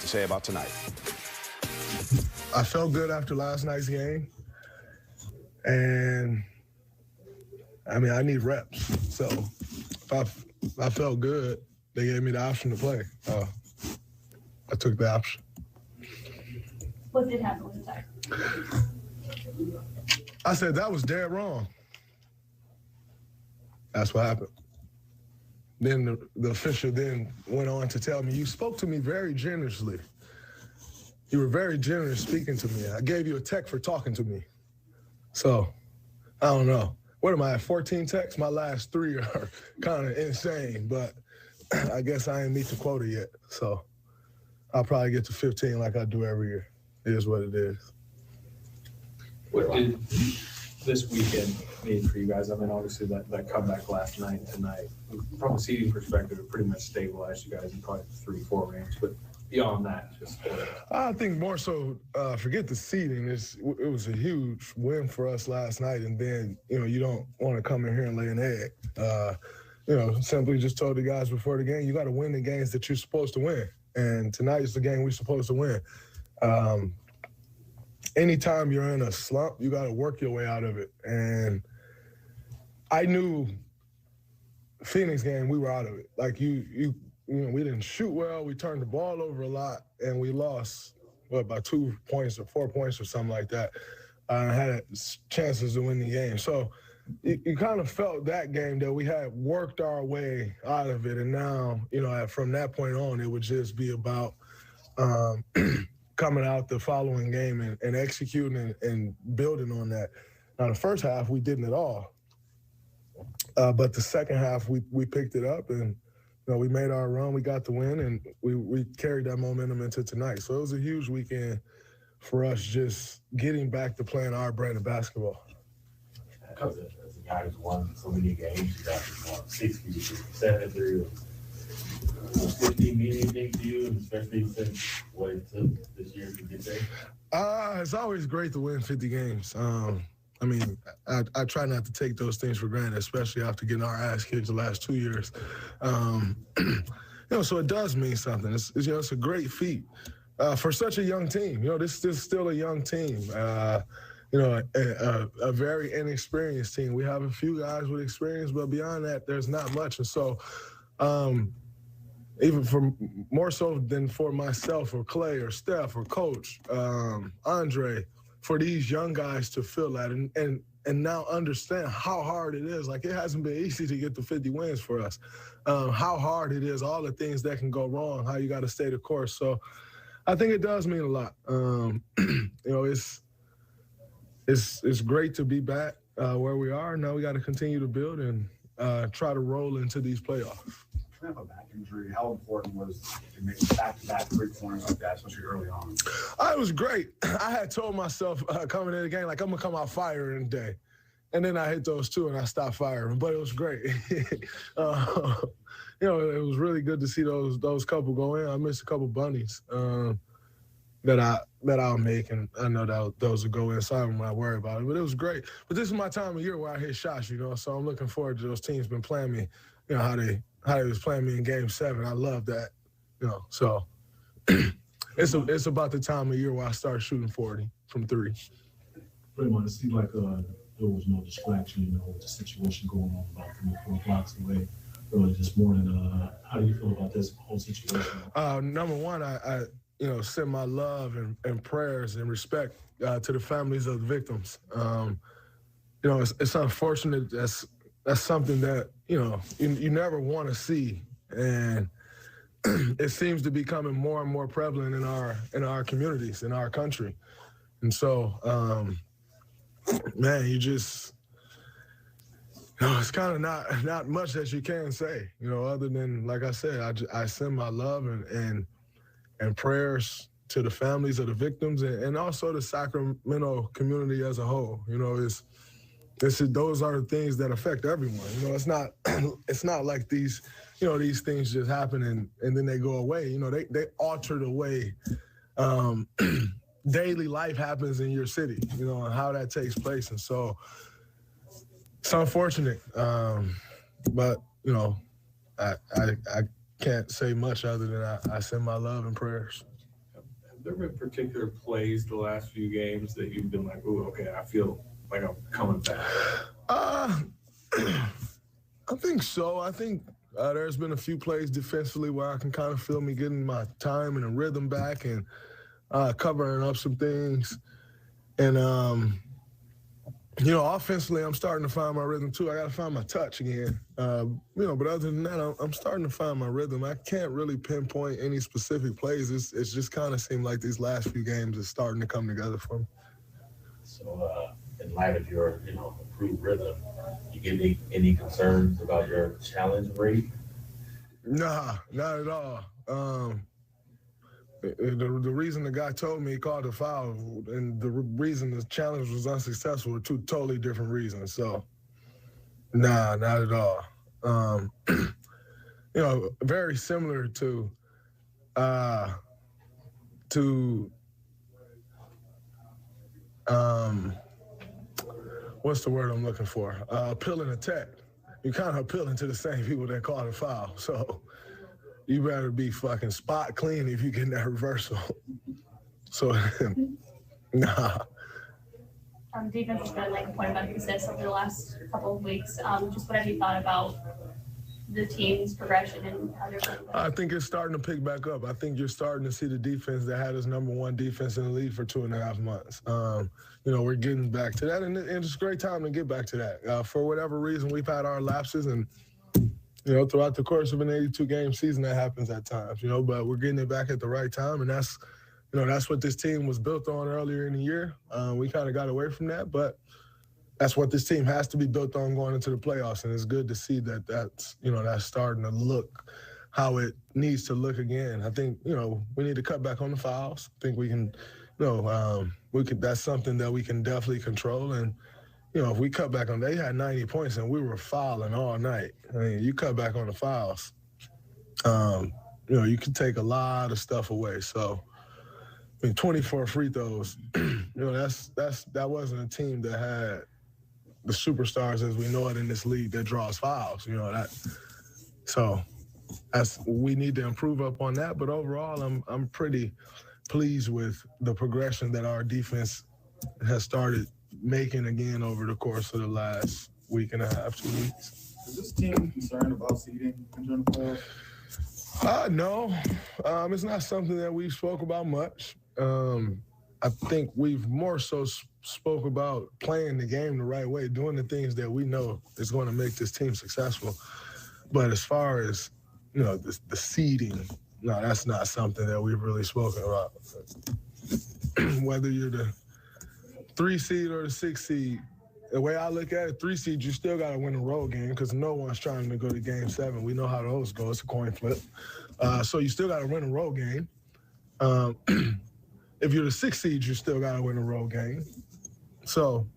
to say about tonight. I felt good after last night's game. And, I mean, I need reps. So if I felt good, they gave me the option to play. I took the option. What did happen with the tech? I said that was dead wrong. That's what happened. Then the official then went on to tell me, you spoke to me very generously. You were very generous speaking to me. I gave you a tech for talking to me. So, I don't know. What am I at, 14 texts? My last 3 are kind of insane, but I guess I ain't meet the quota yet. So, I'll probably get to 15 like I do every year. It is what it is. What did this weekend mean for you guys? I mean, obviously that comeback last night and tonight, from a seeding perspective, it pretty much stabilized you guys in probably 3-4 range. But beyond that, just I think more so, forget the seeding. It was a huge win for us last night, and then you don't want to come in here and lay an egg. Simply just told the guys before the game, you got to win the games that you're supposed to win, and tonight is the game we're supposed to win. Anytime you're in a slump, you got to work your way out of it. And I knew Phoenix game, we were out of it. Like we didn't shoot well. We turned the ball over a lot, and we lost, by 2 points or 4 points or something like that. Had chances to win the game. So you kind of felt that game that we had worked our way out of it. And now, from that point on, it would just be about coming out the following game and executing and building on that. Now, the first half, we didn't at all. But the second half, we picked it up and, we made our run. We got the win, and we carried that momentum into tonight. So it was a huge weekend for us just getting back to playing our brand of basketball. As a guy who's won so many games, you guys have won 60, 67 through 15 mean anything to you, and especially since what it took this year to get there? It's always great to win 50 games. I try not to take those things for granted, especially after getting our ass kicked the last 2 years. So it does mean something. It's a great feat for such a young team. This is still a young team. A very inexperienced team. We have a few guys with experience, but beyond that, there's not much. And so, even for more so than for myself or Clay or Steph or Coach, Andre, for these young guys to feel that and now understand how hard it is. Like, it hasn't been easy to get to 50 wins for us. How hard it is, all the things that can go wrong, how you got to stay the course. So I think it does mean a lot. It's great to be back where we are. Now we got to continue to build and try to roll into these playoffs. Have a back injury, how important was to make back-to-back 3 pointers like that, especially early on? It was great. I had told myself coming in the game, like, I'm going to come out firing today. And then I hit those 2 and I stopped firing, but it was great. It was really good to see those couple go in. I missed a couple bunnies that I'll make, and I know that those will go in, so I'm not worried about it. But it was great. But this is my time of year where I hit shots, so I'm looking forward to those teams been playing me, how they was playing me in Game 7. I love that, So it's about the time of year where I start shooting 40 from 3. Draymond, it seemed like there was no distraction, with the situation going on about 3 or 4 blocks away early this morning. How do you feel about this whole situation? Number one, I send my love and prayers and respect to the families of the victims. It's unfortunate. That's something that, you never want to see. And it seems to be becoming more and more prevalent in our communities, in our country. And so, man, you just, it's kind of not much that you can say, other than, like I said, I send my love and prayers to the families of the victims and also the Sacramento community as a whole. Those are the things that affect everyone. It's not like these things just happen and then they go away. They alter the way daily life happens in your city, and how that takes place. And so it's unfortunate, but I can't say much other than I send my love and prayers. there been particular plays the last few games that you've been like, ooh, okay, I feel like I'm coming back? I think so. I think there's been a few plays defensively where I can kind of feel me getting my time and a rhythm back and covering up some things. And, offensively, I'm starting to find my rhythm too. I got to find my touch again. But other than that, I'm starting to find my rhythm. I can't really pinpoint any specific plays. It's just kind of seemed like these last few games is starting to come together for me. So, in light of your, improved rhythm, you get any concerns about your challenge rate? Nah, not at all. The reason the guy told me he called a foul and the reason the challenge was unsuccessful were two totally different reasons. So, nah, not at all. Very similar to what's the word I'm looking for? Appeal and attack. You're kind of appealing to the same people that called a foul. So you better be fucking spot clean if you get that reversal. So, nah. Defense has been like a point of emphasis over the last couple of weeks. Just what have you thought about the team's progression and how they're playing? I think it's starting to pick back up. I think you're starting to see the defense that had us #1 defense in the league for 2.5 months. We're getting back to that, and it's a great time to get back to that. For whatever reason, we've had our lapses, and throughout the course of an 82-game season, that happens at times. But we're getting it back at the right time, and that's what this team was built on earlier in the year. We kind of got away from that, but that's what this team has to be built on going into the playoffs, and it's good to see that's starting to look how it needs to look again. I think we need to cut back on the fouls. I think we can, that's something that we can definitely control. And if we cut back on, they had 90 points and we were fouling all night. I mean, you cut back on the fouls, you can take a lot of stuff away. So, 24 free throws, that wasn't a team that had the superstars as we know it in this league that draws fouls, So we need to improve up on that. But overall, I'm pretty pleased with the progression that our defense has started making again over the course of the last week and a half, 2 weeks. Is this team concerned about seeding during the playoffs? No, it's not something that we spoke about much. I think we've more so spoke about playing the game the right way, doing the things that we know is going to make this team successful. But as far as, the seeding, no, that's not something that we've really spoken about. Whether you're the 3 seed or the 6 seed, the way I look at it, 3 seed, you still got to win a road game because no one's trying to go to game 7. We know how those go. It's a coin flip. So you still got to win a road game. If you're the 6 seed, you still got to win a road game. So